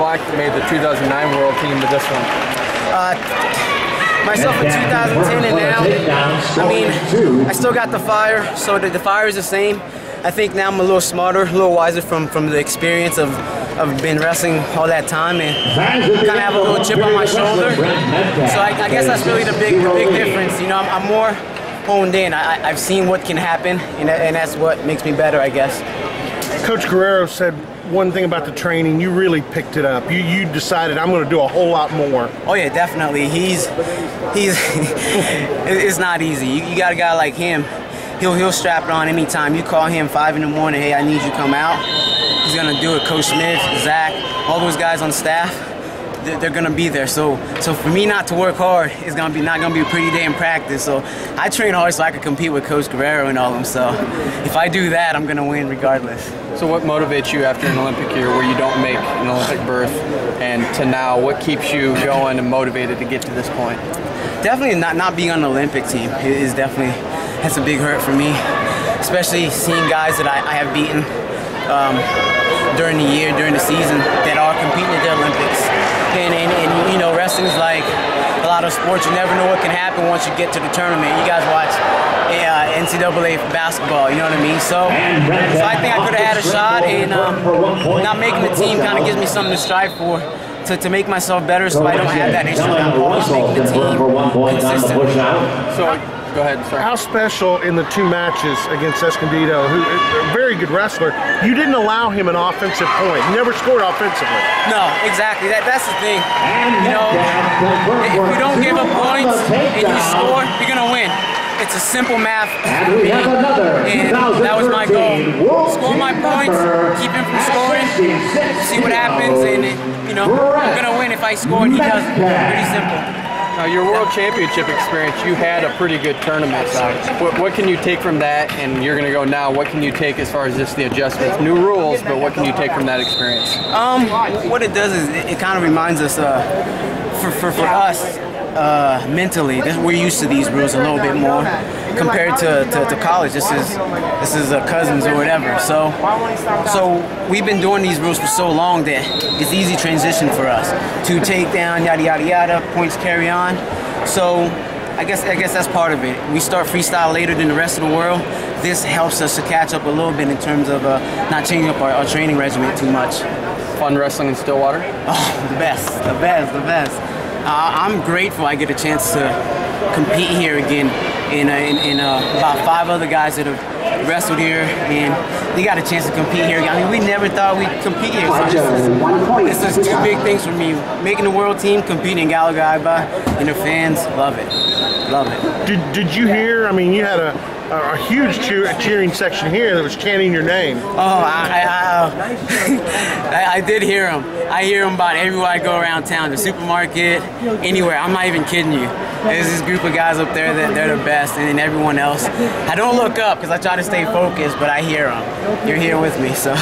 Blanc made the 2009 World Team to this one? Myself in 2010 and now, I mean, I still got the fire, so the fire is the same. I think now I'm a little smarter, a little wiser from the experience of been wrestling all that time, and kind of have a little chip on my shoulder. So I guess that's really the big difference. You know, I'm more honed in. I've seen what can happen, and that's what makes me better, I guess. Coach Guerrero said one thing about the training, you really picked it up. You decided, I'm going to do a whole lot more. Oh yeah, definitely. He's it's not easy. You got a guy like him. He'll strap it on anytime. You call him 5 in the morning, hey, I need you to come out. He's gonna do it. Coach Smith, Zach, all those guys on staff, they're gonna be there. So for me not to work hard, it's not gonna be a pretty day in practice. So I train hard so I can compete with Coach Guerrero and all of them. So if I do that, I'm gonna win regardless. So what motivates you after an Olympic year where you don't make an Olympic berth, and to now, what keeps you going and motivated to get to this point? Definitely not being on the Olympic team is definitely, that's a big hurt for me, especially seeing guys that I have beaten during the year, during the season, that are competing at the Olympics. And you know, wrestling's like a lot of sports. You never know what can happen once you get to the tournament. You guys watch NCAA basketball, you know what I mean? So I think I could have had a shot, and not making the team kind of gives me something to strive for. To make myself better, so I don't have that issue. I'm always making the team consistently. So, go ahead, sorry. How special in the 2 matches against Escondido, who a very good wrestler, you didn't allow him an offensive point. He never scored offensively. No, exactly. That's the thing. You know, if you don't give up points and you score, you're going to win. It's a simple math for me, and that was my goal. Score my points, keep him from scoring, see what happens, and you know, I'm gonna win if I score, and he does. Pretty simple. Now, your World Championship experience, you had a pretty good tournament. What can you take from that, and you're gonna go now, what can you take as far as just the adjustments? New rules, but what can you take from that experience? What it does is it kind of reminds us, for us, mentally, we're used to these rules a little bit more compared to college. This is cousins or whatever. So we've been doing these rules for so long that it's easy transition for us to take down, yada yada yada, points carry on. So I guess that's part of it. We start freestyle later than the rest of the world. This helps us to catch up a little bit in terms of not changing up our training regimen too much. Fun wrestling in Stillwater? Oh, the best. I'm grateful I get a chance to compete here again in about 5 other guys that have wrestled here, and they got a chance to compete here. I mean, we never thought we'd compete here. So this is 2 big things for me: making the world team, competing in Gallagher, and the fans love it. Love it. Did you hear? I mean, you had a huge cheering section here that was chanting your name. Oh, I did hear them. I hear them about everywhere I go around town, the supermarket, anywhere. I'm not even kidding you. There's this group of guys up there that they're the best, and then everyone else. I don't look up because I try to stay focused, but I hear them. You're here with me, so.